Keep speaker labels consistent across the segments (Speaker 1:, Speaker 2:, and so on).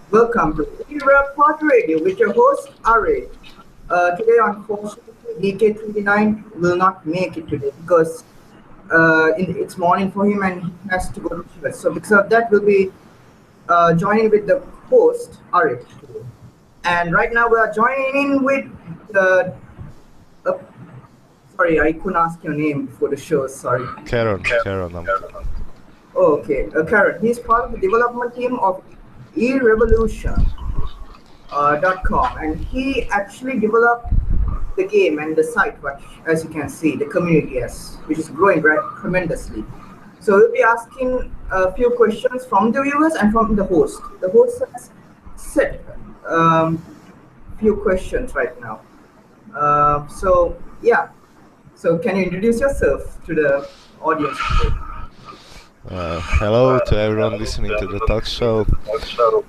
Speaker 1: Welcome to Erev Pod Radio with your host Ari. Today, unfortunately, DK29 will not make it today because it's morning for him and he has to go to church. So, because of that, we'll be joining with the host Ari today. And right now, we are joining in with the. Uh, sorry, I couldn't ask your name before the show. Sorry.
Speaker 2: Karen,
Speaker 1: Oh, okay, Karen. He's part of the development team of E-Revolution. .com, and he actually developed the game and the site, which, as you can see, the community has, which is growing tremendously. So we'll be asking a few questions from the viewers and from the host. The host has set few questions right now. So yeah, so can you introduce yourself to the audience today?
Speaker 2: hello to everyone listening to the talk show.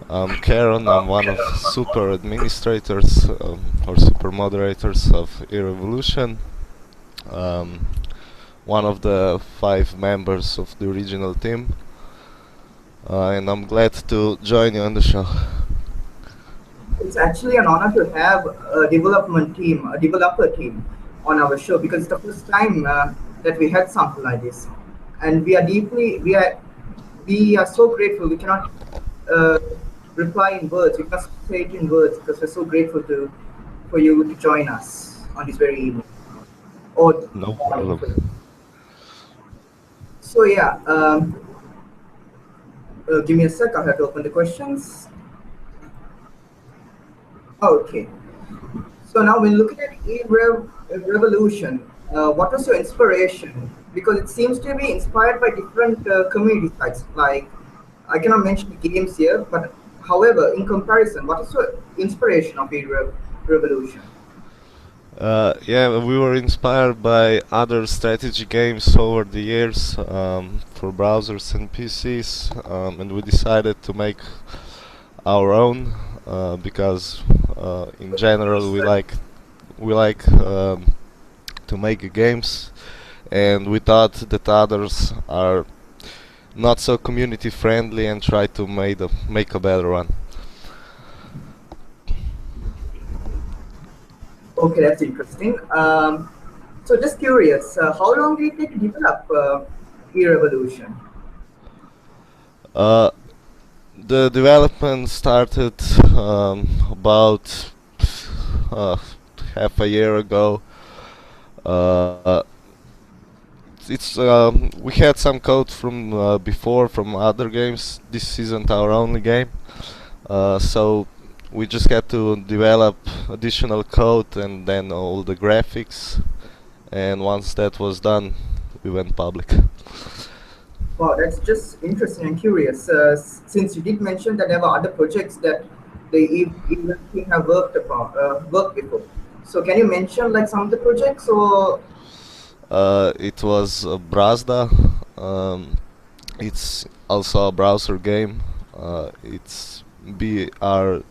Speaker 2: I'm Karen. I'm one of super administrators or super moderators of Erevolution. Um, one of the 5 members of the original team, and I'm glad to join you on the show.
Speaker 1: It's actually an honor to have a development team, a developer team on our show because it's the first time that we had something like this, and we are so grateful. We cannot uh, reply in words. We cannot say it in words because we're so grateful to for you to join us on this very evening or
Speaker 2: No
Speaker 1: morning
Speaker 2: problem.
Speaker 1: for you. So yeah, give me a sec. I have to open the questions. Okay. So now, when looking at revolution, what was your inspiration? Because it seems to be inspired by different community sites. Like I cannot mention the games here, but however, in comparison, what is your inspiration of revolution?
Speaker 2: Yeah, we were inspired by other strategy games over the years for browsers and PCs, and we decided to make our own because in general we like to make games, and we thought that others are not so community friendly and try to make a better one.
Speaker 1: Okay, that's interesting. So just curious, how long did it take to develop e-revolution?
Speaker 2: Uh, the development started about uh, half a year ago. Uh, we had some code from before from other games. This isn't our only game, so we just had to develop additional code and then all the graphics. And once that was done, we went public.
Speaker 1: Wow, that's just interesting and curious. Since you did mention that there were other projects that the event team have worked before. So can you mention like some of the projects or
Speaker 2: It was Brazda. It's also a browser game. It's Brazzda.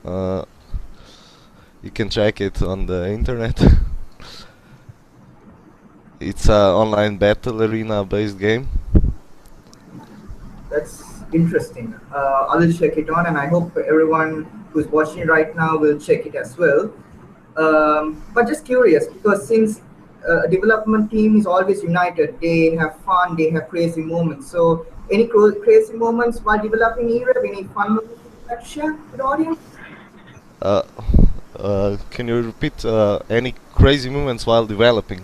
Speaker 2: Uh, you can check it on the internet. It's a online battle arena based game.
Speaker 1: that's interesting. I will check it on, and I hope everyone who's watching right now will check it as well. But just curious, because since a development team is always united, they have fun, they have crazy moments. So, any crazy moments while developing EREV? Any fun moments you'd like to share with the audience?
Speaker 2: Uh, can you repeat any crazy moments while developing?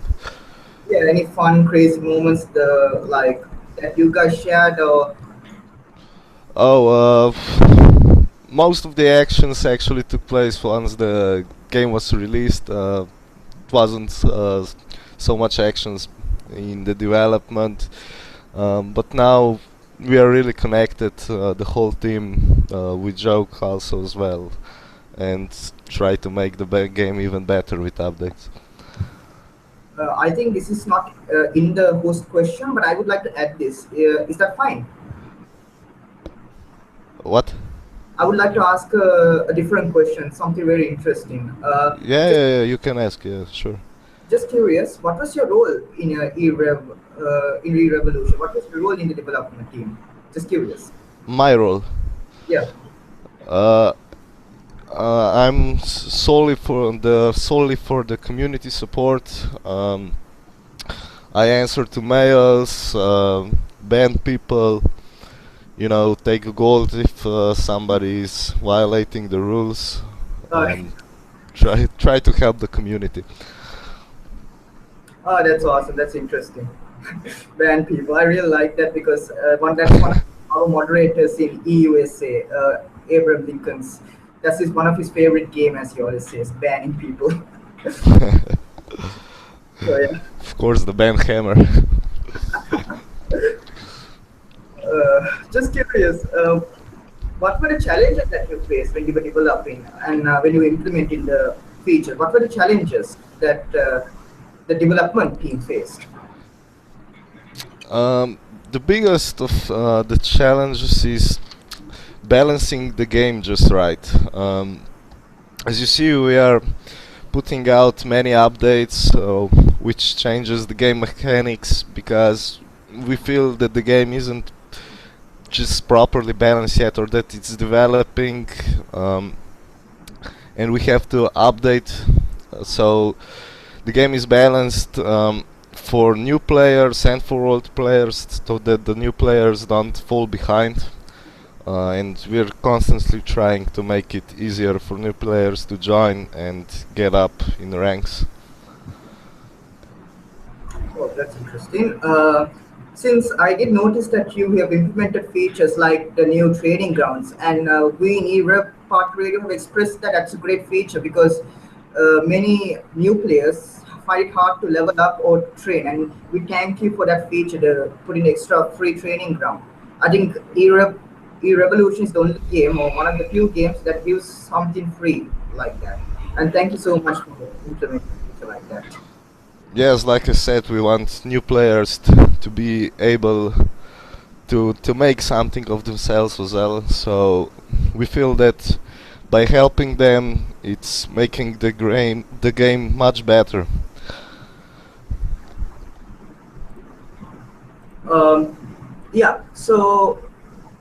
Speaker 1: Yeah, any fun, crazy moments the like that you guys shared, or
Speaker 2: Oh, most of the actions actually took place once the game was released. It wasn't so much actions in the development, but now we are really connected. The whole team, we joke also as well, and try to make the game even better with updates.
Speaker 1: I think this is not in the host question, but I would like to add this. Is that fine?
Speaker 2: What?
Speaker 1: I would like to ask a different question, something very interesting. Just,
Speaker 2: Yeah, you can ask. Yeah, sure.
Speaker 1: just curious, what was your role in E-Revolution? What was your role in the development team? Just curious.
Speaker 2: My role.
Speaker 1: Yeah.
Speaker 2: Uh, I'm solely for the community support. I answer to mails, ban people, take a gold if somebody is violating the rules,
Speaker 1: Uh,
Speaker 2: and try to help the community.
Speaker 1: oh, that's awesome. That's interesting. Ban people. I really like that because that's one of our moderators in EUSA, Abraham Lincoln's. One of his favorite game, as he always says, banning people. So yeah.
Speaker 2: Of course, the ban hammer.
Speaker 1: Just curious, what were the challenges that you faced when you were developing and when you were implementing the feature? What were the challenges that the development team faced?
Speaker 2: The biggest of the challenges is balancing the game just right. As you see, we are putting out many updates, which changes the game mechanics because we feel that the game isn't just properly balanced yet, or that it's developing, and we have to update so the game is balanced for new players and for old players, so that the new players don't fall behind. And we're constantly trying to make it easier for new players to join and get up in the ranks.
Speaker 1: Oh, that's interesting. Since I did notice that you have implemented features like the new training grounds, and we in Erev Part Radio have expressed that that's a great feature because many new players find it hard to level up or train, and we thank you for that feature, to put in extra free training ground. I think E-Revolution is the only game or one of the few games that gives something free like that. And thank you so much for implementing a feature like that.
Speaker 2: Yes, like I said, we want new players to be able to make something of themselves as well. So we feel that by helping them, it's making the game much better.
Speaker 1: Um, yeah. So,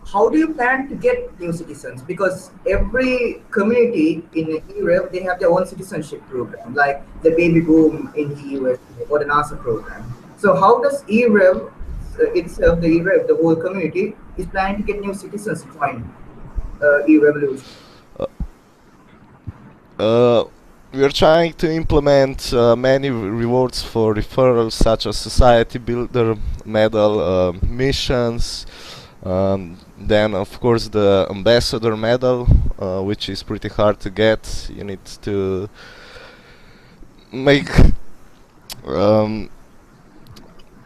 Speaker 1: how do you plan to get new citizens? Because every community in Europe they have their own citizenship program, like the baby boom in the USA or the NASA program. So, how does EREV itself, the EREV, the whole community, is planning to get new citizens to join e-revolution?
Speaker 2: Uh, we are trying to implement many rewards for referrals, such as Society Builder Medal, missions, then of course the Ambassador Medal, which is pretty hard to get. You need to make um,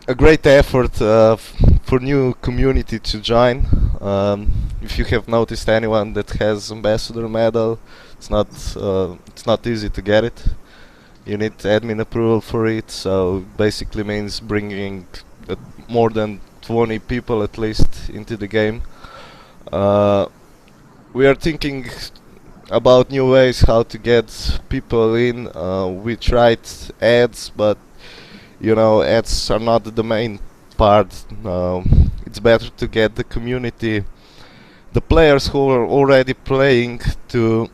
Speaker 2: a great effort for new community to join. If you have noticed anyone that has Ambassador Medal, it's not easy to get it. You need admin approval for it, so basically means bringing uh, more than 20 people at least into the game. Uh, we are thinking about new ways how to get people in. We tried ads, but ads are not the main part. It's better to get the community, the players who are already playing, to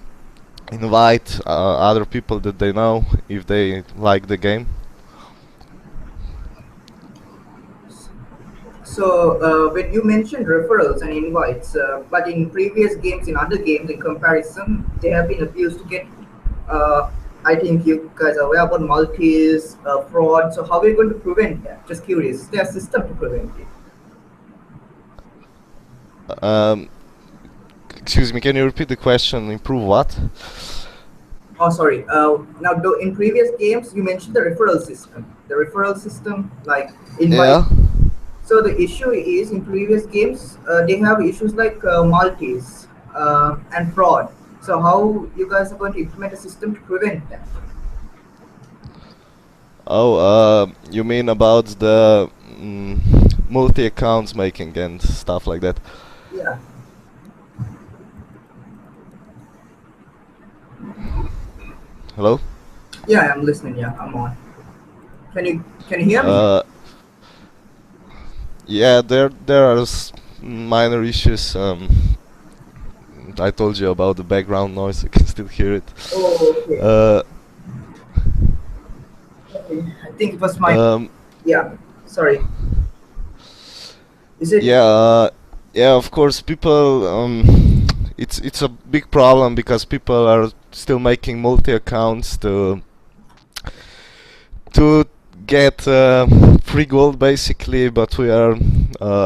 Speaker 2: invite other people that they know if they like the game.
Speaker 1: So, when you mentioned referrals and invites, but in previous games, in other games, in comparison, they have been abused to get. Uh, I think you guys are aware about multis, fraud. So, how are you going to prevent that? Just curious. Is there a system to prevent it?
Speaker 2: Um, Excuse me, can you repeat the question? Improve what?
Speaker 1: Oh, sorry. Now, in previous games, you mentioned the referral system. The referral system, like invite.
Speaker 2: Yeah.
Speaker 1: So the issue is in previous games they have issues like multis and fraud. So how you guys are going to implement a system to prevent that?
Speaker 2: Oh, you mean about the multi accounts making and stuff like that?
Speaker 1: Yeah,
Speaker 2: Hello?
Speaker 1: yeah, I'm listening. Yeah, I'm on. Can you hear me?
Speaker 2: Uh, yeah, there are minor issues. I told you about the background noise. I can still hear it.
Speaker 1: Oh, okay.
Speaker 2: Uh,
Speaker 1: Okay. I think it was my.
Speaker 2: um,
Speaker 1: Yeah. Sorry. Is it?
Speaker 2: yeah, yeah. Of course, people. It's a big problem because people are still making multi accounts to get free gold basically, but we are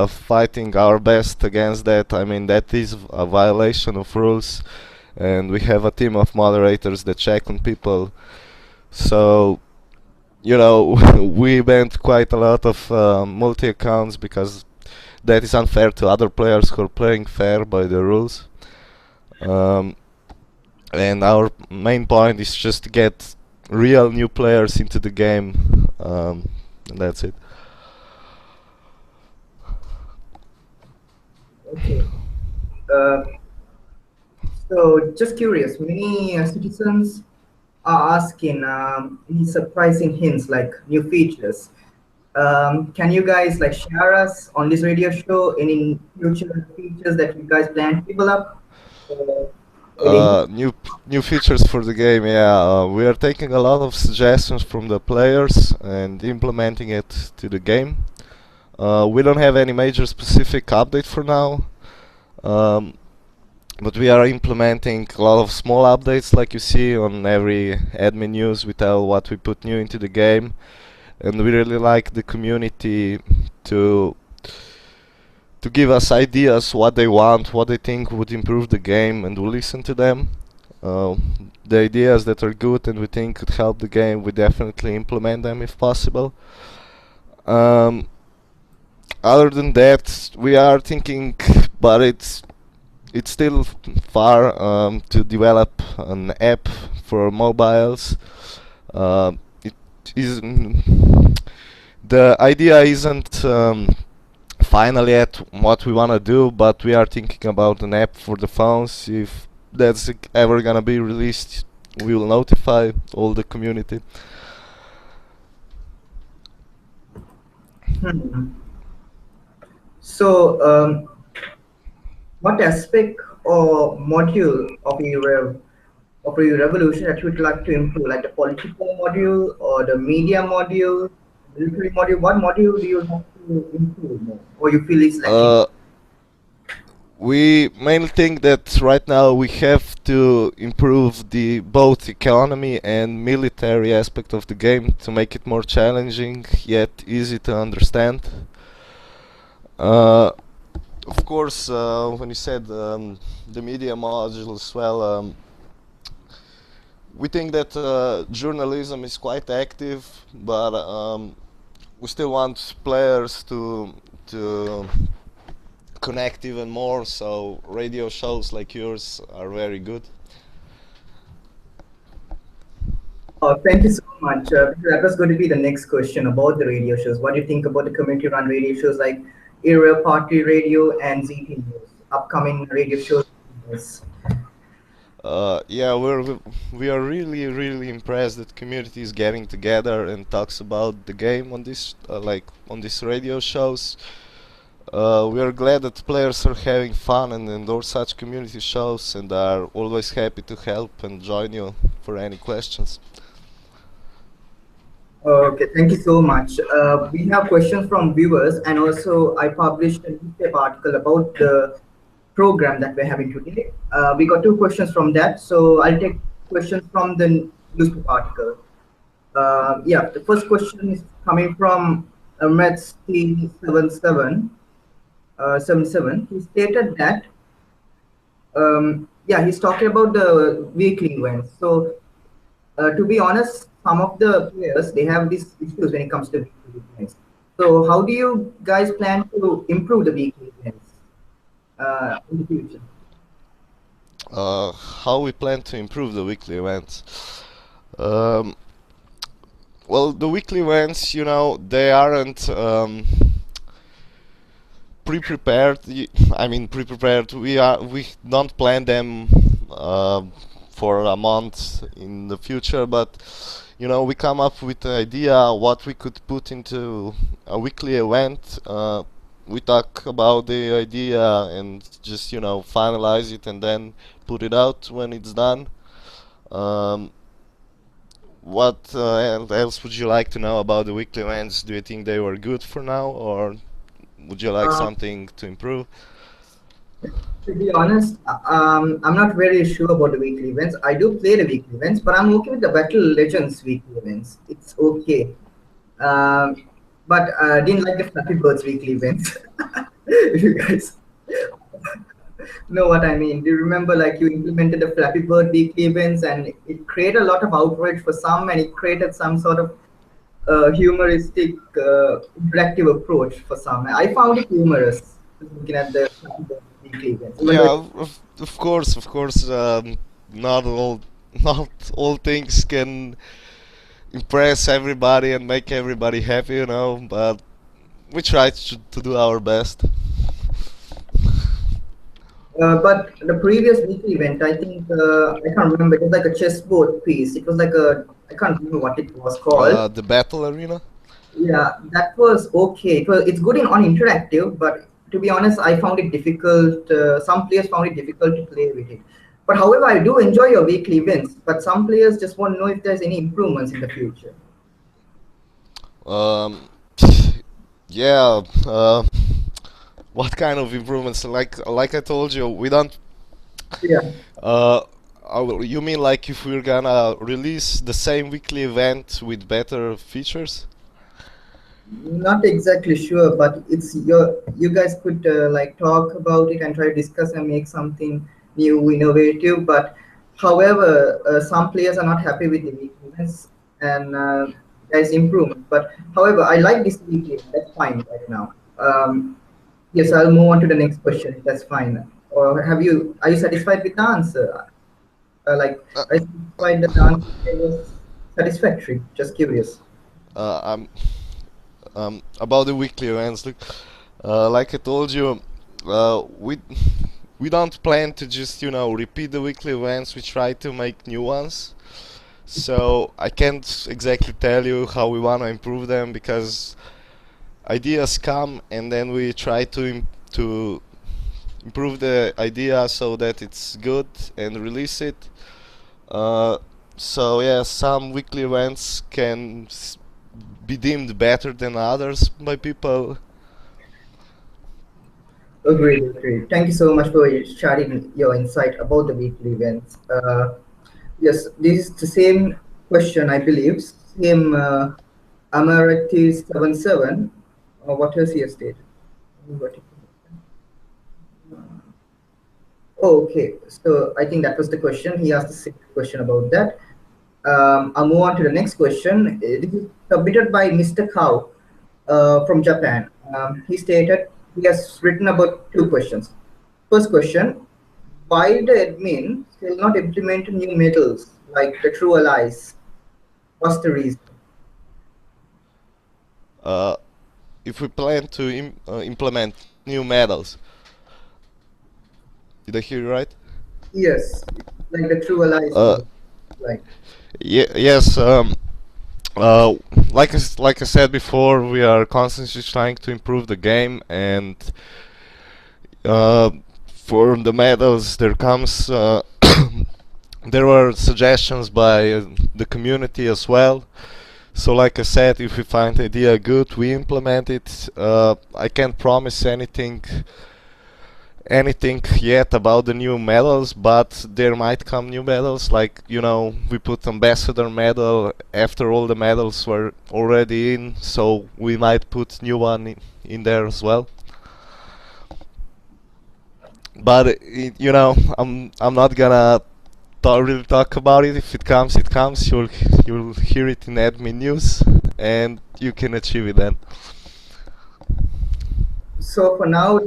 Speaker 2: fighting our best against that. I mean, that is a violation of rules, and we have a team of moderators that check on people. So, you know, we banned quite a lot of multi accounts because that is unfair to other players who are playing fair by the rules. Um, and our main point is just to get real new players into the game, and that's it.
Speaker 1: Okay. Uh, so just curious. Many citizens are asking these surprising hints like new features. Can you guys like share us on this radio show any future features that you guys plan to develop? Uh, any
Speaker 2: New features for the game. Yeah, we are taking a lot of suggestions from the players and implementing it to the game. We don't have any major specific update for now. Um, but we are implementing a lot of small updates like you see on every admin news. We tell what we put new into the game, and we really like the community to to give us ideas what they want, what they think would improve the game, and we listen to them. uh, the ideas that are good and we think could help the game, we definitely implement them if possible. um, Other than that, we are thinking, but it's still far to develop an app for mobiles. It is the idea isn't final yet what we wanna do, but we are thinking about an app for the phones. If that's ever gonna be released, we will notify all the community.
Speaker 1: Hmm. So, what aspect or module of a revolution that you would like to improve, like the political module or the media module, military module? What module do you have to improve more, or you feel is lacking?
Speaker 2: Uh, we mainly think that right now we have to improve the both economy and military aspect of the game to make it more challenging yet easy to understand. Uh, of course, when you said the media module as well, we think that journalism is quite active, but we still want players to connect even more. So radio shows like yours are very good.
Speaker 1: Thank you so much. That was going to be the next question about the radio shows. What do you think about the community-run radio shows like Erev Party Radio and ZT News, upcoming radio shows? Yes.
Speaker 2: Yeah, we are really impressed that community is getting together and talks about the game on this like on these radio shows. We are glad that players are having fun and endorse such community shows and are always happy to help and join you for any questions.
Speaker 1: Okay, thank you so much. We have questions from viewers, and also I published a newspaper article about the program that we're having today. We got two questions from that, so I'll take questions from the newspaper article. Yeah, the first question is coming from Ahmed77. He stated that yeah, he's talking about the weekly events. So to be honest, some of the players they have these issues when it comes to weekly events. So how do you guys plan to improve the weekly events in the future?
Speaker 2: How we plan to improve the weekly events? Um, well, the weekly events, you know, they aren't pre-prepared. I mean, pre-prepared. We don't plan them uh, for a month in the future, but you know, we come up with the idea what we could put into a weekly event. we talk about the idea and just finalize it and then put it out when it's done. Um, what else would you like to know about the weekly events? Do you think they were good for now, or would you like
Speaker 1: Uh,
Speaker 2: something to improve?
Speaker 1: to be honest, I'm not very sure about the weekly events. I do play the weekly events, but I'm okay with the Battle Legends weekly events. It's okay. But didn't like the Flappy Birds weekly events. If you guys know what I mean. Do you remember like you implemented the Flappy Bird weekly events and it created a lot of outrage for some and it created some sort of humoristic, interactive approach for some. I found it humorous looking at the Flappy Bird weekly events, even though
Speaker 2: Yeah, of course, of course. Not all, not all things can impress everybody and make everybody happy, But we try to do our best.
Speaker 1: but the previous weekly event, I think I can't remember. It was like a chessboard piece. It was like a I can't remember what it was called.
Speaker 2: The battle arena.
Speaker 1: Yeah, that was okay. It's good in on interactive, but to be honest, I found it difficult. Some players found it difficult to play with it. But however, I do enjoy your weekly events. But some players just want to know if there's any improvements in the future.
Speaker 2: Um, yeah. What kind of improvements? Like I told you, we don't.
Speaker 1: Yeah.
Speaker 2: Uh, you mean like if we're gonna release the same weekly event with better features?
Speaker 1: Not exactly sure, but it's you guys could like talk about it and try to discuss and make something new, innovative. But however, some players are not happy with the weakness and there's improvement. But however, I like this weekly. That's fine right now. Yes, I'll move on to the next question. If that's fine. Or are you satisfied with the answer? Like,
Speaker 2: Uh,
Speaker 1: are you satisfied that the answer was satisfactory? Just curious.
Speaker 2: I'm about the weekly events. Look, like I told you, we don't plan to just repeat the weekly events. We try to make new ones. So I can't exactly tell you how we want to improve them because ideas come and then we try to improve the idea so that it's good and release it. Uh, so yeah, some weekly events can be deemed better than others by people.
Speaker 1: Agreed, agreed. Thank you so much for sharing your insight about the weekly events. Yes, this is the same question, I believe. Same Amarathi 77. What has he stated? What- Oh, okay. So I think that was the question. He asked the same question about that. I'll move on to the next question. This is submitted by Mr. Cow from Japan. He stated he has written about two questions. First question: why the admin still not implement new metals like the True Allies? What's the reason?
Speaker 2: Uh, if we plan to implement new medals, did I hear you right?
Speaker 1: Yes, like the True Allies
Speaker 2: Uh,
Speaker 1: model. Like,
Speaker 2: yes. Uh, like I said before, we are constantly trying to improve the game, and uh, for the medals, there were suggestions by the community as well. So, like I said, if we find the idea good, we implement it. I can't promise anything yet about the new medals, but there might come new medals. Like we put ambassador medal after all the medals were already in, so we might put new one in there as well. But I'm not gonna really talk about it. If it comes, it comes. You'll hear it in admin news, and you can achieve it then.
Speaker 1: so for now,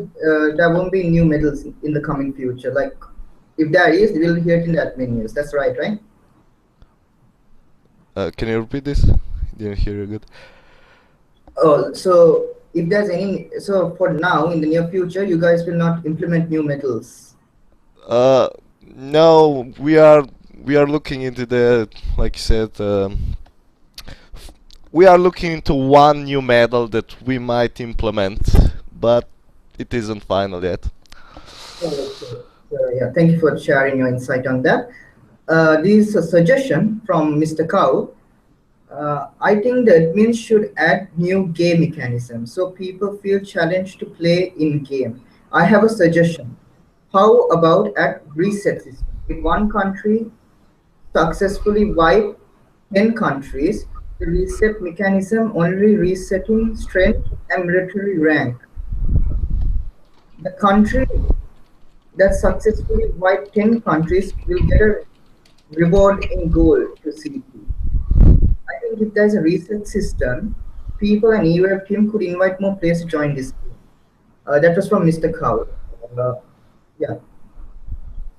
Speaker 1: there won't be new medals in the coming future. Like, if there is, we'll hear it in the admin news. That's right, right?
Speaker 2: Can you repeat this? Didn't hear you good.
Speaker 1: Oh, so if there's any, so for now, in the near future, you guys will not implement new metals.
Speaker 2: Uh, no, we are looking into the like you said. We are looking into one new medal that we might implement, but it isn't final yet.
Speaker 1: Okay. Yeah, thank you for sharing your insight on that. This is a suggestion from Mr. Cow. I think the admins should add new game mechanisms so people feel challenged to play in game. I have a suggestion. How about at reset system? If one country successfully wiped 10 countries, the reset mechanism only resetting strength and military rank. The country that successfully wiped 10 countries will get a reward in gold to CP. I think if there's a reset system, people and Erev team could invite more players to join this game. That was from Mr. Kaur. Uh, yeah.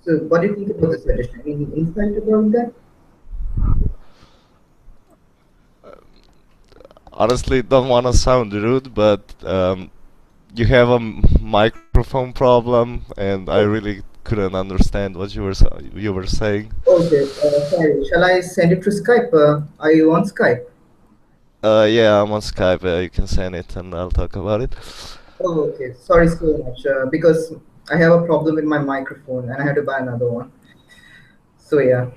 Speaker 1: So, what do you think about the suggestion? Any insight about that?
Speaker 2: Honestly, don't want to sound rude, but you have a microphone problem, and I
Speaker 1: Oh,
Speaker 2: really couldn't understand what you were saying.
Speaker 1: okay. Sorry. Shall I send it to Skype? Are you on Skype?
Speaker 2: Yeah, I'm on Skype. You can send it, and I'll talk about it.
Speaker 1: Oh, okay. Sorry so much. Because I have a problem with my microphone and I had to buy another one. So yeah,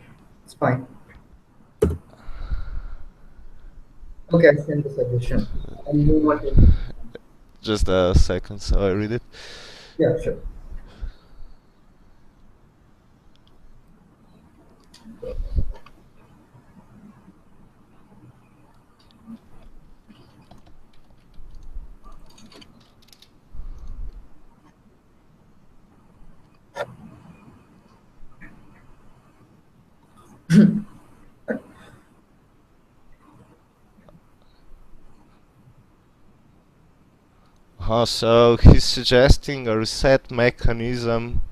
Speaker 1: it's fine. Okay, I send the suggestion. And move on to
Speaker 2: Just a second, so I read it.
Speaker 1: yeah, sure.
Speaker 2: So he's suggesting a reset mechanism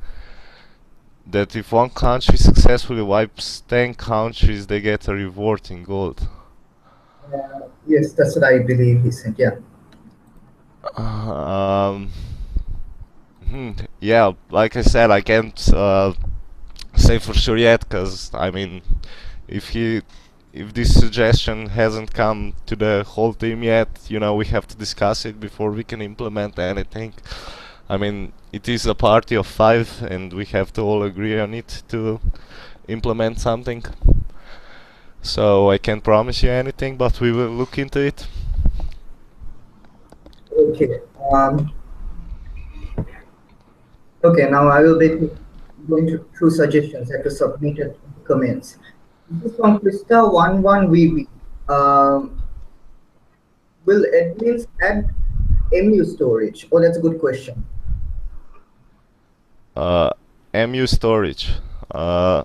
Speaker 2: that if one country successfully wipes 10 countries, they get a reward in gold.
Speaker 1: Yes, that's what I believe he said. Yeah.
Speaker 2: Um, yeah, like I said, I can't say for sure yet, because I mean, if he if this suggestion hasn't come to the whole team yet, we have to discuss it before we can implement anything. I mean, it is a party of 5, and we have to all agree on it to implement something. So I can't promise you anything, but we will look into it.
Speaker 1: Okay. Okay. Now I will be going through suggestions that were submitted in the comments. This is from Krista11VB. Um, will admins add MU storage? Oh, that's a good question.
Speaker 2: Uh, MU storage. Uh,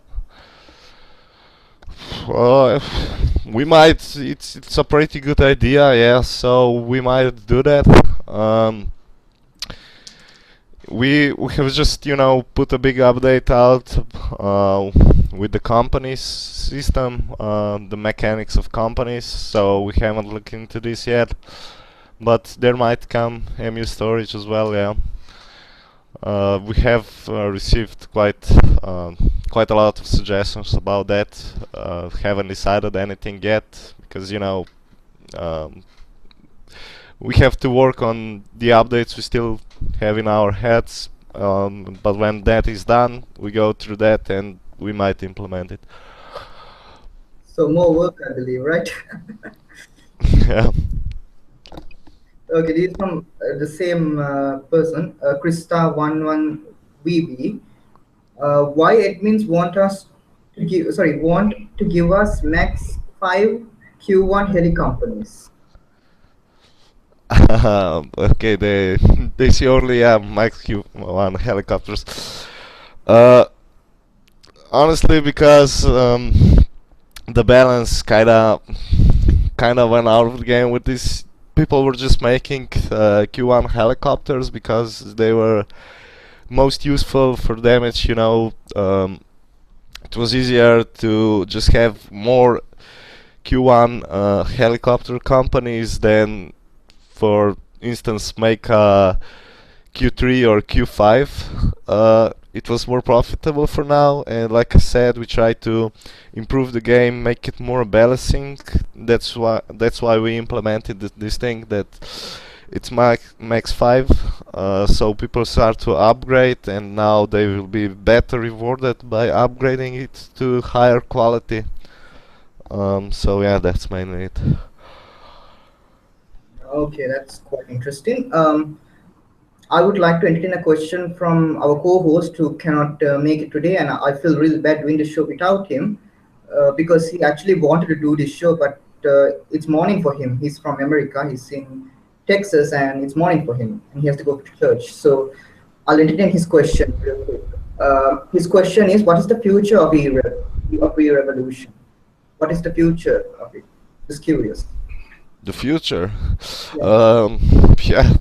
Speaker 2: well, we might. It's a pretty good idea, yeah. So we might do that. Um, we have just put a big update out with the companies system, the mechanics of companies. So we haven't looked into this yet, but there might come MU storage as well, yeah. We have received quite a lot of suggestions about that. Haven't decided anything yet, because um, we have to work on the updates we still have in our heads. But when that is done, we go through that and we might implement it.
Speaker 1: So more work, I believe, right?
Speaker 2: Yeah.
Speaker 1: Okay, this is from the same person, Krista11VB. Why admins want to give us max 5 Q1 heli companies?
Speaker 2: Okay, they see only Max Q1 helicopters. Uh, Honestly, because the balance kinda went out of the game with this. People were just making Q1 helicopters because they were most useful for damage. It was easier to just have more Q1 helicopter companies than, for instance, make a Q3 or Q5. It was more profitable for now, and like I said, we try to improve the game, make it more balancing. That's why we implemented this thing, that it's Max 5, so people start to upgrade, and now they will be better rewarded by upgrading it to higher quality. So yeah, that's mainly it.
Speaker 1: Okay, that's quite interesting. I would like to entertain a question from our co-host who cannot make it today, and I feel really bad doing the show without him because he actually wanted to do this show, but it's morning for him. He's from America. He's in Texas, and it's morning for him, and he has to go to church. So I'll entertain his question real quick. His question is, "What is the future of e-revolution? What is the future of it?" Just curious.
Speaker 2: The future.
Speaker 1: Yeah.
Speaker 2: Um, yeah.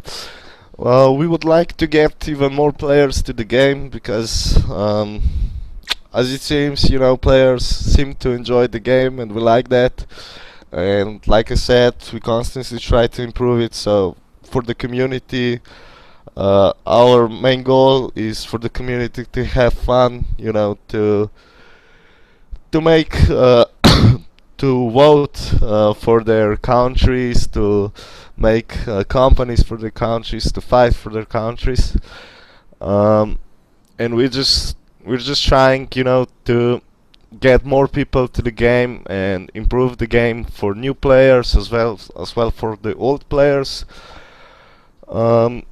Speaker 2: Well, we would like to get even more players to the game because, as it seems, players seem to enjoy the game and we like that. And like I said, we constantly try to improve it. So for the community, our main goal is for the community to have fun, to make to vote for their countries, to make companies for their countries, to fight for their countries, um, and we're just trying, to get more people to the game and improve the game for new players as well for the old players. Um,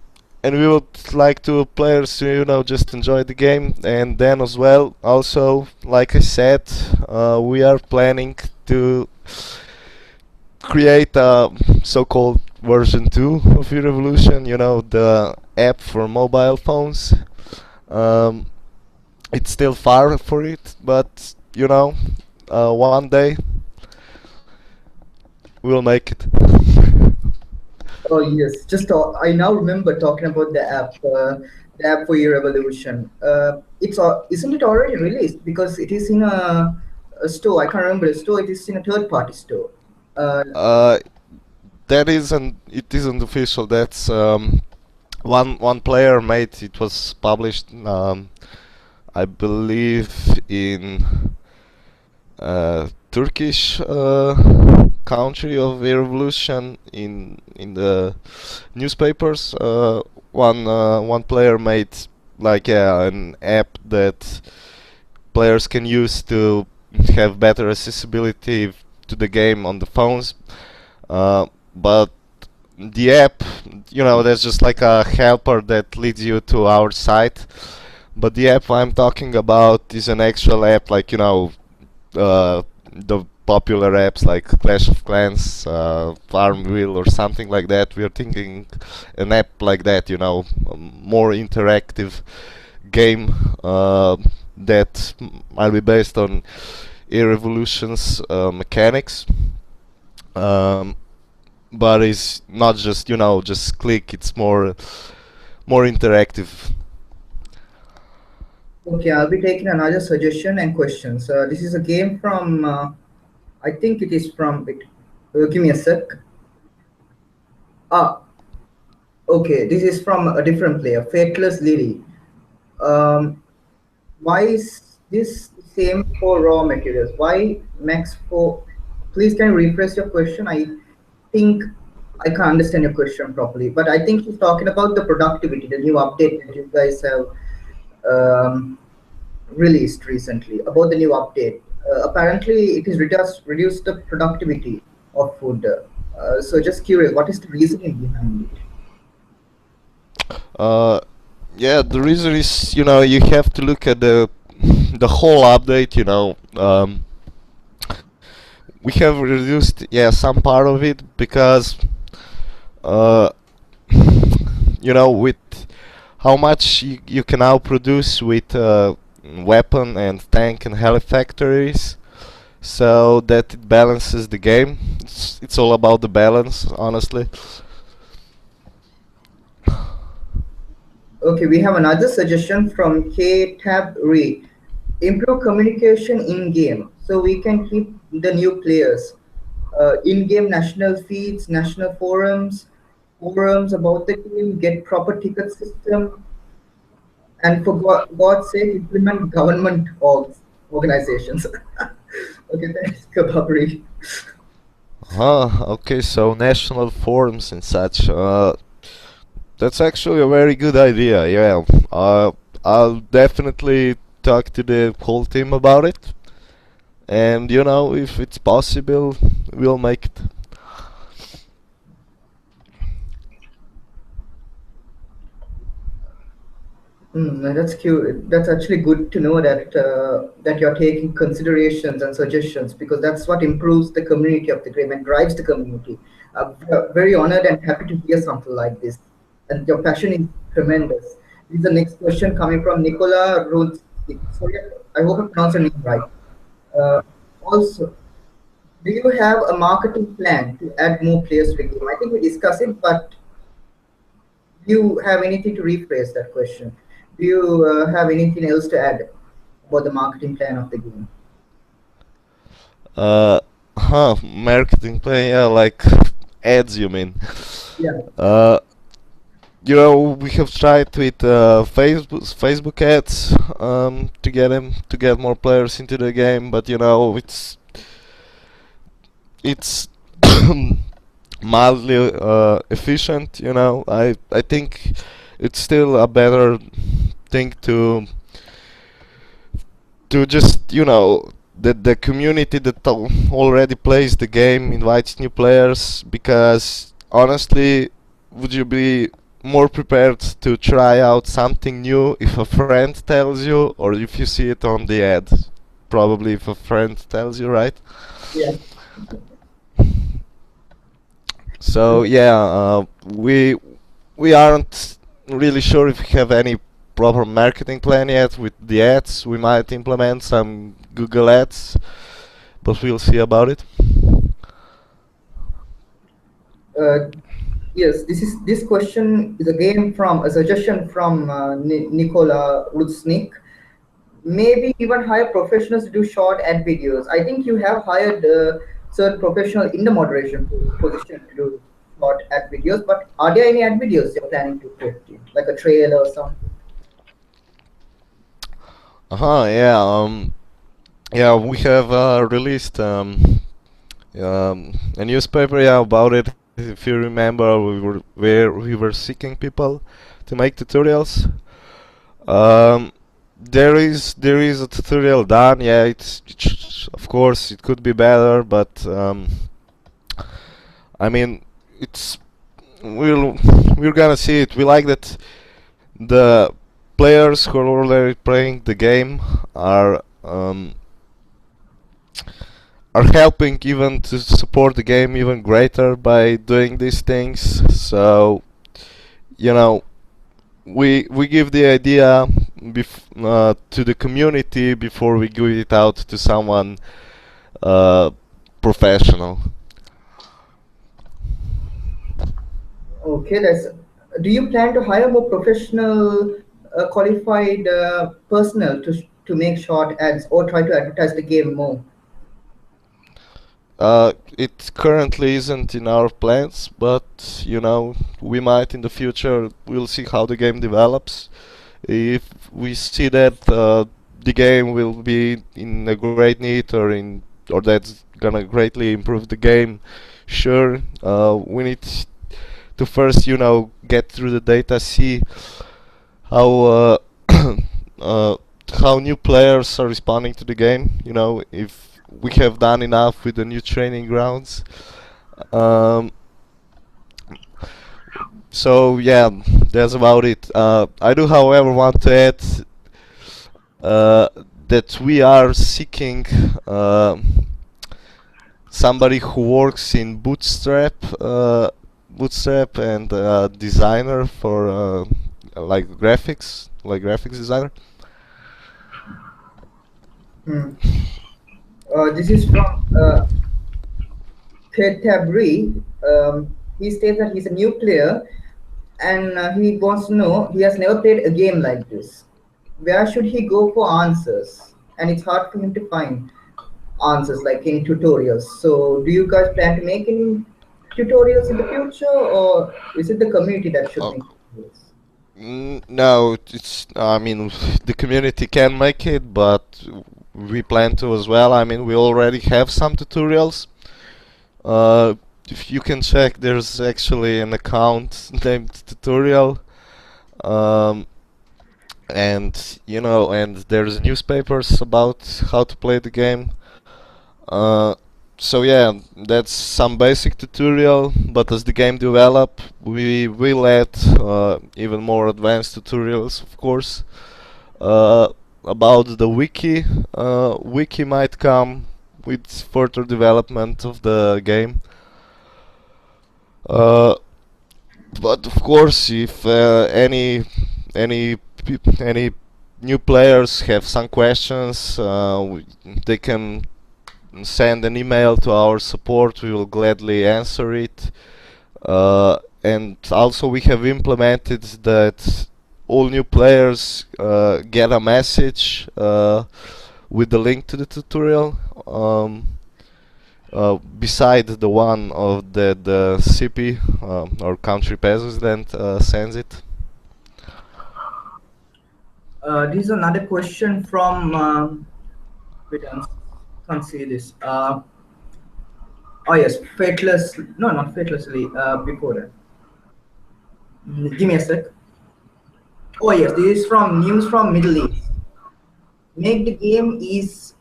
Speaker 2: and we would like to players to just enjoy the game, and then as well also like I said, we are planning to create a so-called version 2 of Revolution, the app for mobile phones. um, it's still far for it, but one day we'll make it.
Speaker 1: Oh yes, just I now remember talking about the app for your revolution. Isn't it already released? Because it is in a store. I can't remember the store. It is in a third party store. Uh,
Speaker 2: uh, that isn't it isn't official. That's one player made. It was published, I believe, in Turkish country of revolution in the newspapers. One player made like an app that players can use to have better accessibility to the game on the phones. But the app, there's just like a helper that leads you to our site. But the app I'm talking about is an actual app, like the popular apps like Clash of Clans, Farmville, or something like that. We're thinking an app like that, a more interactive game that might be based on Erevolution's mechanics, um, but it's not just just click. It's more interactive.
Speaker 1: okay, I'll be taking another suggestion and questions. This is a game from. I think it is from. Wait, give me a sec. Ah, okay. This is from a different player, Fateless Lily. Um, why is this same for raw materials? Why max for? Please can you rephrase your question? I think I can't understand your question properly, but I think he's talking about the productivity, the new update that you guys have um, released recently. About the new update, apparently it is reduced the productivity of food. So just curious, what is the reasoning behind it?
Speaker 2: Uh, yeah, the reason is you have to look at the whole update. We have reduced, yeah, some part of it because uh, with how much you can now produce with weapon and tank and heli factories, so that it balances the game. It's all about the balance, honestly.
Speaker 1: Okay, we have another suggestion from K Tab Re. Improve communication in game so we can keep the new players. In game national feeds, national forums about the game, get proper ticket system, and for God's sake, implement government organizations. Okay, thanks, Kababri.
Speaker 2: Okay, so national forums and such. That's actually a very good idea. Yeah, I'll definitely talk to the whole team about it, and if it's possible, we'll make it.
Speaker 1: That's cute. That's actually good to know that that you're taking considerations and suggestions, because that's what improves the community of the game and drives the community. We're very honored and happy to hear something like this, and your passion is tremendous. This is the next question coming from Nicola Rhodes. Sorry, I hope I pronounced your name right. Uh, Also, do you have a marketing plan to add more players to the game? I think we discussed it, but do you have anything to rephrase that question? Do you have anything else to add about the marketing plan of the game?
Speaker 2: Uh, Marketing plan, yeah, like ads, you mean?
Speaker 1: Yeah.
Speaker 2: Uh, we have tried with Facebook ads to get more players into the game, but it's mildly efficient. I think it's still a better thing to just the community that already plays the game invites new players, because honestly, would you be more prepared to try out something new if a friend tells you, or if you see it on the ad? Probably if a friend tells you, right?
Speaker 1: Yeah.
Speaker 2: So yeah, we aren't really sure if we have any proper marketing plan yet with the ads. We might implement some Google ads, but we'll see about it.
Speaker 1: Uh, yes, this question is again from a suggestion from Nicola Rutsnik. Maybe even hire professionals to do short ad videos. I think you have hired certain professional in the moderation position to do short ad videos, but are there any ad videos you're planning to put in, like a trailer or something?
Speaker 2: Yeah. Yeah, we have released a newspaper, yeah, about it. If you remember, we were seeking people to make tutorials. Um, there is a tutorial done. Yeah, of course it could be better, but I mean, it's we'll we're gonna see it. We like that the players who are already playing the game are helping even to support the game even greater by doing these things. So you know we give the idea to the community before we give it out to someone uh, professional.
Speaker 1: Okay, that's. Do you plan to hire more professional, qualified personnel to make short ads or try to advertise the game more?
Speaker 2: It currently isn't in our plans, but we might in the future. We'll see how the game develops. If we see that the game will be in a great need, or that's gonna greatly improve the game, sure, we need to first get through the data, see how uh, how new players are responding to the game. If we have done enough with the new training grounds. Um, so yeah, that's about it. I do, however, want to add uh, that we are seeking somebody who works in Bootstrap and designer for like graphics designer.
Speaker 1: Hmm. This is from Ketabri. He states that he's a new player and he wants to know he has never played a game like this. Where should he go for answers? And it's hard for him to find answers like in tutorials. So, do you guys plan to make any tutorials in the future, or is it the community that should
Speaker 2: Uh,
Speaker 1: make tutorials?
Speaker 2: no, it's. I mean, the community can make it, but we plan to as well. I mean, we already have some tutorials. Uh, if you can check, there's actually an account named tutorial, um, and and there's newspapers about how to play the game. Uh, so yeah, that's some basic tutorial. But as the game develop, we will add even more advanced tutorials, of course. Uh, about the wiki, wiki might come with further development of the game. Uh, but of course, if any any new players have some questions, they can send an email to our support. We will gladly answer it. And also, we have implemented that all new players get a message with the link to the tutorial. Beside the one of the CP or country president sends it.
Speaker 1: This is another question from. Wait, can't see this. Oh yes, Fateless. No, not Fatelessly. Before that. Give me a sec. Oh yes, this is from news from Middle East. Make the game is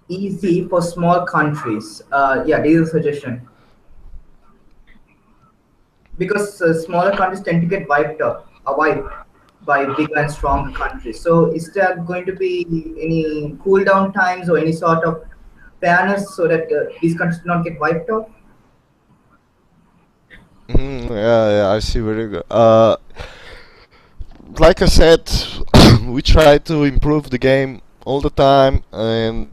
Speaker 1: easy for small countries. Yeah, this is a suggestion because smaller countries tend to get wiped by bigger and stronger countries. So, is there going to be any cooldown times or any sort of fairness so that these countries do not get wiped off?
Speaker 2: Yeah, I see. Very good. Like I said, we try to improve the game all the time, and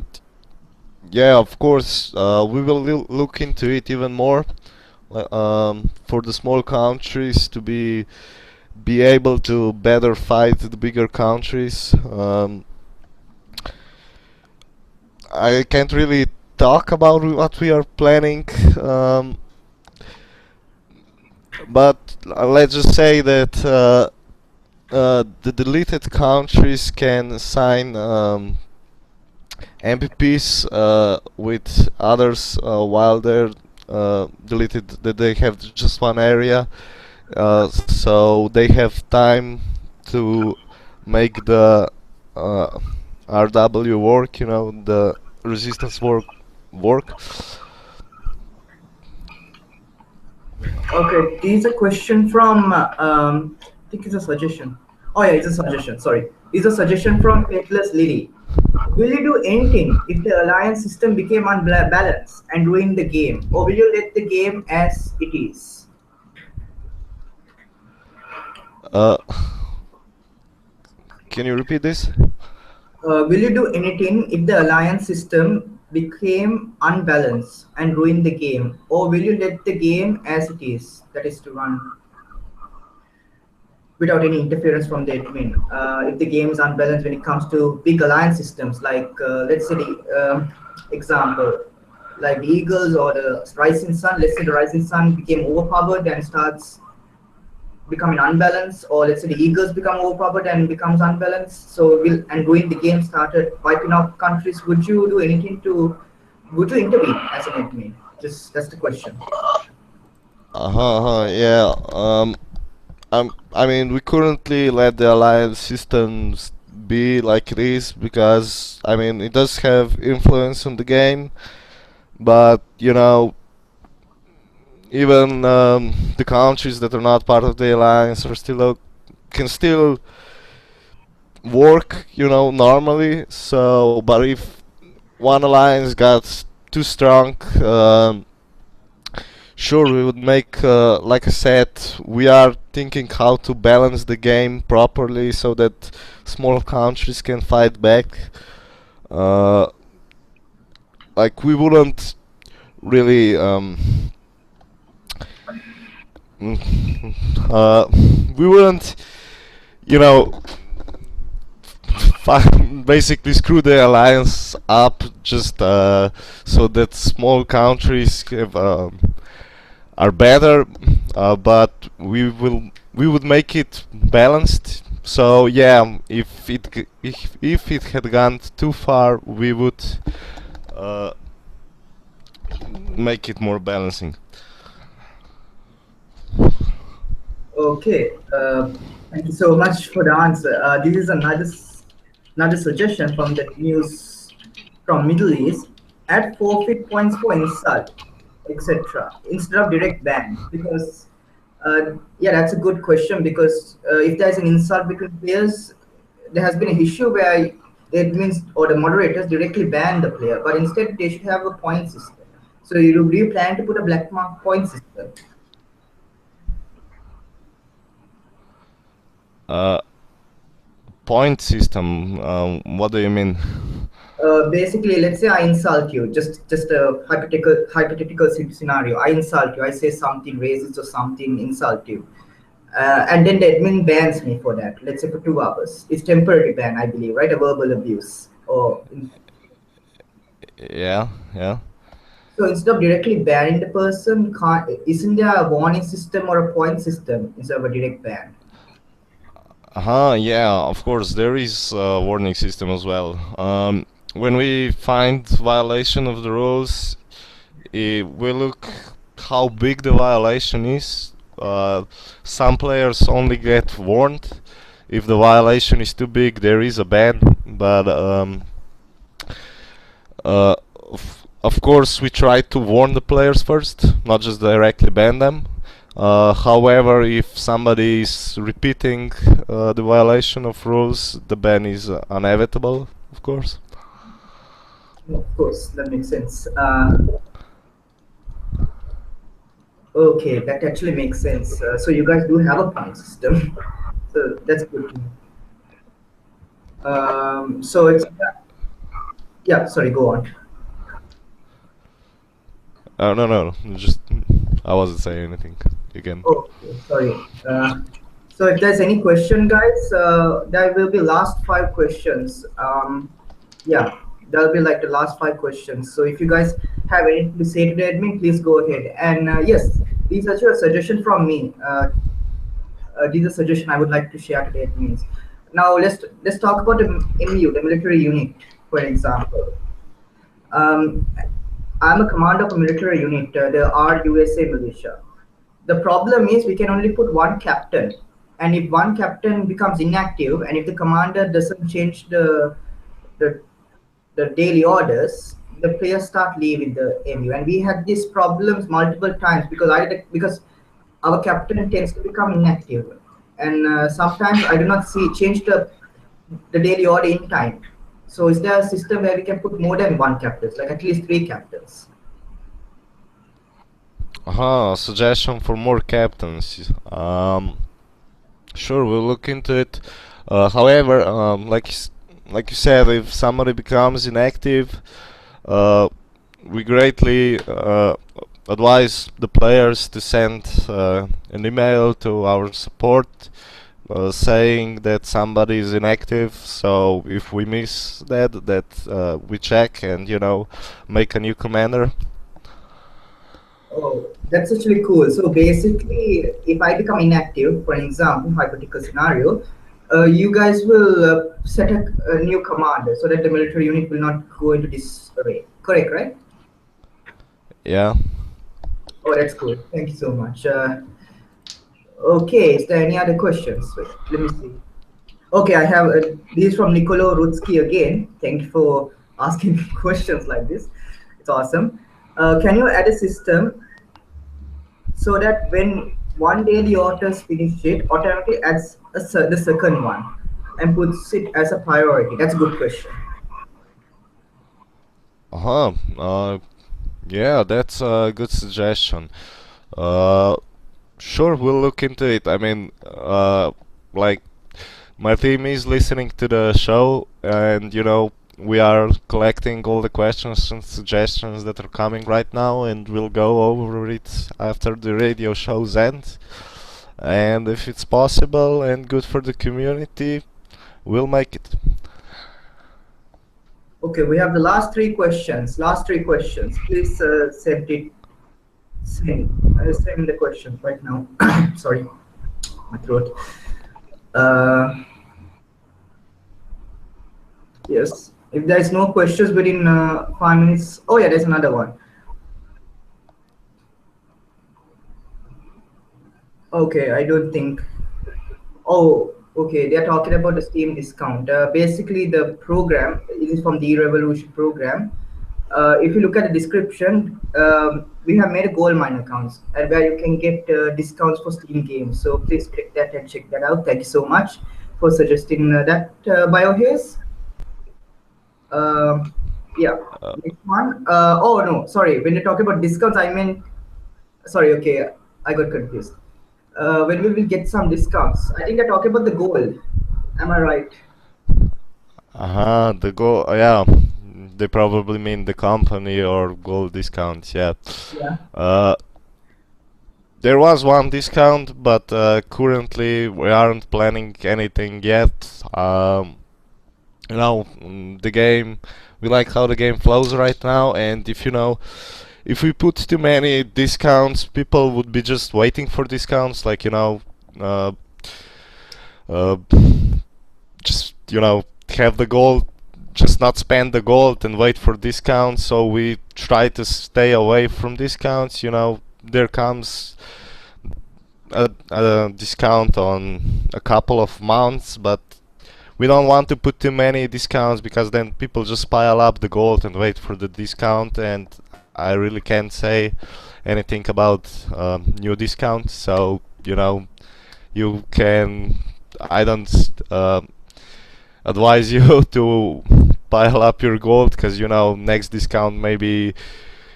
Speaker 2: yeah, of course, we will look into it even more. For the small countries to be able to better fight the bigger countries. I can't really talk about what we are planning, but let's just say that the deleted countries can sign MPPs with others while they're deleted. That they have just one area, so they have time to make the uh, RW work. The resistance work.
Speaker 1: Okay, this is a question from. I think it's a suggestion. Oh yeah, it's a suggestion. Sorry, it's a suggestion from Petless Lily. Will you do anything if the alliance system became unbalanced and ruined the game, or will you let the game as it is?
Speaker 2: Uh, can you repeat this?
Speaker 1: Will you do anything if the alliance system became unbalanced and ruined the game, or will you let the game as it is, that is to run without any interference from the admin? If the game is unbalanced when it comes to big alliance systems, like let's say the example, like the Eagles or the Rising Sun. Let's say the Rising Sun became overpowered and starts becoming unbalanced, or let's say the Eagles become overpowered and becomes unbalanced. So will and when the game started wiping out countries, would you do anything to? Would you intervene as an admin? Just that's the question.
Speaker 2: Yeah. I mean, we currently let the alliance systems be like it is because I mean it does have influence on the game, but even the countries that are not part of the alliance are still can still work, normally. So, but if one alliance got too strong, sure, we would make, like I said, we are thinking how to balance the game properly so that small countries can fight back. Uh, like we wouldn't really, uh, we wouldn't, you know, basically screw the alliance up just so that small countries are better, but we would make it balanced. So yeah, if it had gone too far, we would uh, make it more balancing.
Speaker 1: Okay, thank you so much for the answer. This is another suggestion from the news from Middle East. Add forfeit points for insult, etc. instead of direct ban. Because yeah, that's a good question. Because if there's an insult between players, there has been a issue where it means or the moderators directly ban the player, but instead they should have a point system. So do you plan to put a black mark point system?
Speaker 2: Uh, Point system. What do you mean?
Speaker 1: Basically, let's say I insult you, just a hypothetical scenario. I insult you. I say something racist or something, insult you, and then the admin bans me for that. Let's say for 2 hours. It's temporary ban, I believe, right? A verbal abuse. Or
Speaker 2: Yeah, yeah.
Speaker 1: so instead of directly banning the person, isn't there a warning system or a point system instead of a direct ban?
Speaker 2: Yeah, of course, there is a warning system as well. When we find violation of the rules, we look how big the violation is. Some players only get warned. If the violation is too big, there is a ban. But uh, of course, we try to warn the players first, not just directly ban them. However, if somebody is repeating the violation of rules, the ban is inevitable, of course.
Speaker 1: Of course, that makes sense. Okay, that actually makes sense. So you guys do have a point system. So that's good to know. So it's yeah. Sorry, go on.
Speaker 2: No, no, just I wasn't saying anything. You can.
Speaker 1: Okay, sorry. So if there's any question, guys, there will be last 5 questions. Yeah, that'll be like the last 5 questions. So if you guys have anything to say to the admin, please go ahead. And yes, these are your suggestion from me. These are suggestion I would like to share to the admins. Now let's talk about the MU, the military unit, for example. Um, I'm a commander of a military unit, the RUSA militia. The problem is we can only put one captain, and if one captain becomes inactive, and if the commander doesn't change the, the daily orders, the players start leaving the MU. And we had these problems multiple times because our captain tends to become inactive, and sometimes I do not see change the daily order in time. So is there a system where we can put more than one captains, like at least 3 captains?
Speaker 2: Suggestion for more captains. Sure, we'll look into it. However, like you said, if somebody becomes inactive, uh, we greatly advise the players to send an email to our support saying that somebody is inactive. So if we miss that we check and make a new commander.
Speaker 1: Oh, that's actually cool. So basically, if I become inactive, for example, hypothetical scenario, you guys will set a new commander so that the military unit will not go into disarray. Correct, right?
Speaker 2: Yeah.
Speaker 1: Oh, that's cool. Thank you so much. Okay, is there any other questions? Wait, let me see. Okay, I have these from Nicolo Rutsky again. Thank you for asking questions like this. It's awesome. Can you add a system so that when one day the authors finish it, automatically adds the second one and puts it as a priority? That's a good question.
Speaker 2: Uh-huh. Yeah, that's a good suggestion. Uh, sure, we'll look into it. I mean, like, my team is listening to the show, and we are collecting all the questions and suggestions that are coming right now, and we'll go over it after the radio show's end. And if it's possible and good for the community, we'll make it.
Speaker 1: Okay, we have the last 3 questions. Last 3 questions. Please send the questions right now. Sorry, my throat. Uh, yes. If there is no questions within 5 minutes, oh yeah, there's another one. Okay, I don't think. Oh, okay. They are talking about the Steam discount. Basically, the program is from the Revolution program. If you look at the description, we have made a gold mine accounts where you can get discounts for Steam games. So please click that and check that out. Thank you so much for suggesting that bio here. Um, yeah.
Speaker 2: Uh,
Speaker 1: Next one. Oh no, sorry. When you talk about discounts, I meant sorry. Okay, I got confused. When we will get some discounts, I think they're talking about the gold. Am I right?
Speaker 2: the go yeah, they probably mean the company or gold discounts. Yeah.
Speaker 1: Yeah.
Speaker 2: Uh, there was one discount, but currently we aren't planning anything yet. The game, we like how the game flows right now, and if we put too many discounts, people would be just waiting for discounts, like uh, uh, just have the gold, just not spend the gold and wait for discounts. So we try to stay away from discounts. There comes a discount on a couple of months, but we don't want to put too many discounts because then people just pile up the gold and wait for the discount, and I really can't say anything about new discounts. So you can I don't advise you to pile up your gold, because next discount maybe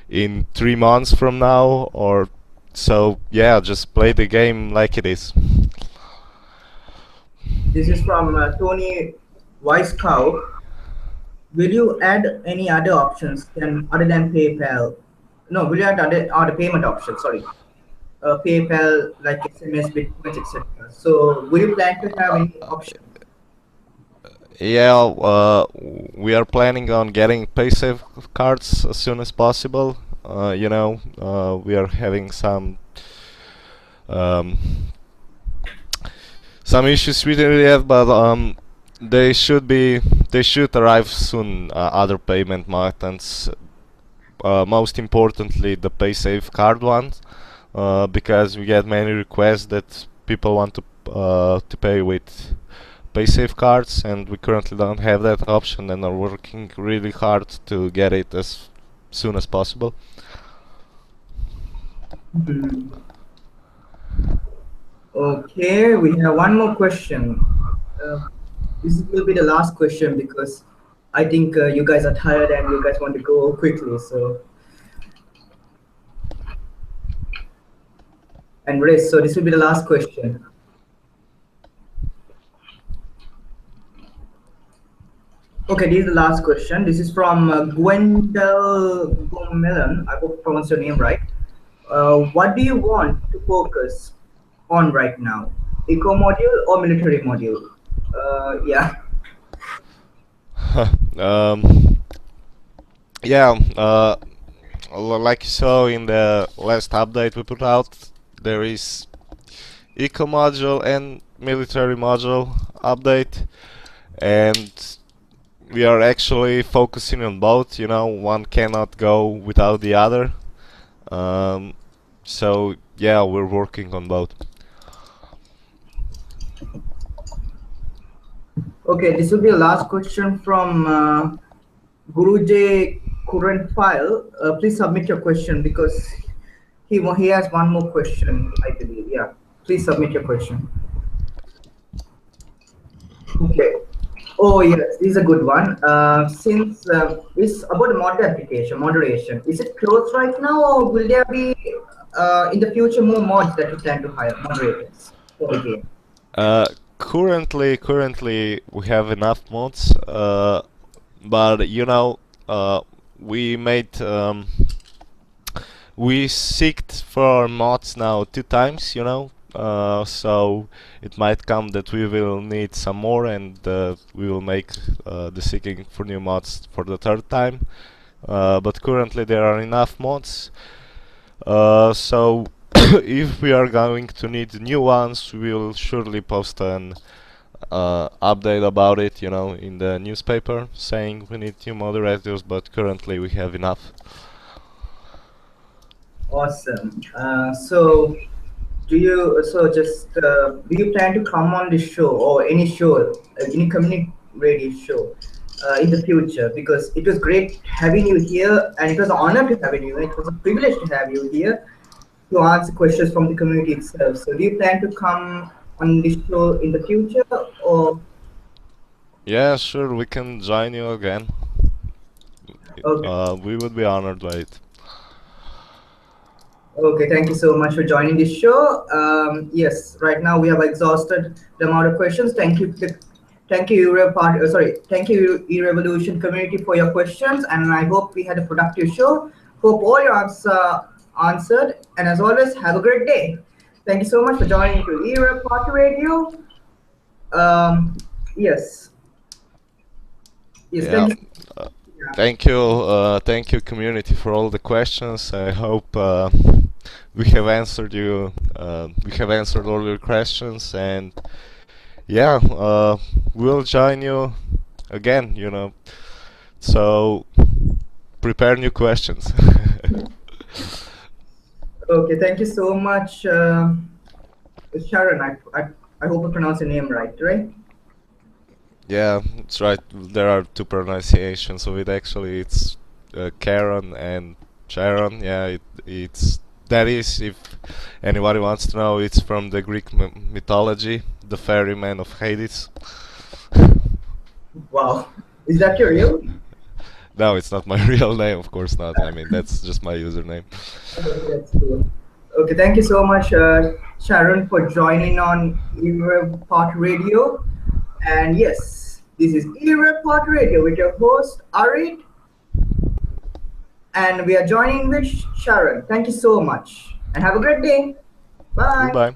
Speaker 2: in 3 months from now or so. Yeah, just play the game like it is.
Speaker 1: This is from Tony Weiscow. Will you add any other options than other than PayPal? No, will you add other payment options? Sorry, PayPal like SMS, Bitcoins, etc. So, will you plan to have any options?
Speaker 2: Yeah, we are planning on getting PaySafe cards as soon as possible. We are having um, some issues with it yet, but they should be they should arrive soon. Other payment methods, most importantly the PaySafe card ones, because we get many requests that people want to pay with PaySafe cards, and we currently don't have that option, and are working really hard to get it as soon as possible.
Speaker 1: Hmm. Okay, we have one more question. Uh, this will be the last question because I think you guys are tired and you guys want to go quickly. So and rest. So this will be the last question. Okay, this is the last question. This is from Gwendal Gomelan. I hope I pronounced your name right. What do you want to focus on right now? Eco module or military module? Yeah.
Speaker 2: um, yeah, like you saw in the last update we put out, there is eco module and military module update, and we are actually focusing on both. One cannot go without the other. Um, so yeah, we're working on both.
Speaker 1: Okay, this will be the last question from Guruji current file. Please submit your question because he has one more question, I believe. Yeah, please submit your question. Okay. Oh yes, this is a good one. Since it's about the mod application moderation, is it closed right now, or will there be in the future more mods that you plan to hire moderators for the game?
Speaker 2: Uh, currently we have enough mods, but uh, we made we seeked for mods now 2 times. So it might come that we will need some more, and we will make the seeking for new mods for the third time. But currently there are enough mods. So if we are going to need new ones, we will surely post an update about it, in the newspaper, saying we need new moderators. But currently we have enough.
Speaker 1: Awesome. So do you so just do you plan to come on this show or any show, any community radio show in the future? Because it was great having you here, and it was an honor to having you. It was a privilege to have you here to answer questions from the community itself. So, do you plan to come on this show in the future, or
Speaker 2: Yeah, sure, we can join you again.
Speaker 1: okay?
Speaker 2: We would be honored by it.
Speaker 1: Okay, thank you so much for joining this show. Yes, right now we have exhausted the amount of questions. Thank you, thank you, E-Revolution community for your questions, and I hope we had a productive show. Hope all your answered, and as always, have a great day. Thank you so much for joining to E-Rev Party Radio. Yes, yes,
Speaker 2: Yeah.
Speaker 1: thank you.
Speaker 2: Uh,
Speaker 1: Yeah.
Speaker 2: thank you, community, for all the questions. I hope we have answered you. We have answered all your questions, and yeah, we'll join you again. So prepare new questions.
Speaker 1: Okay, thank you so much, Sharon. I hope I pronounced your name right, right?
Speaker 2: Yeah, it's right. There are two pronunciations of it. Actually, it's Karen and Sharon. Yeah, it's that is, if anybody wants to know, it's from the Greek mythology, the ferryman of Hades.
Speaker 1: Wow. Is that your real?
Speaker 2: No, it's not my real name, of course not. I mean, that's just my username.
Speaker 1: Okay, that's cool. Okay, thank you so much, Sharon, for joining on Erev Pot Radio. And yes, this is Erev Pot Radio with your host, Arid. And we are joining with Sharon. Thank you so much. And have a great day. Bye.
Speaker 2: Goodbye.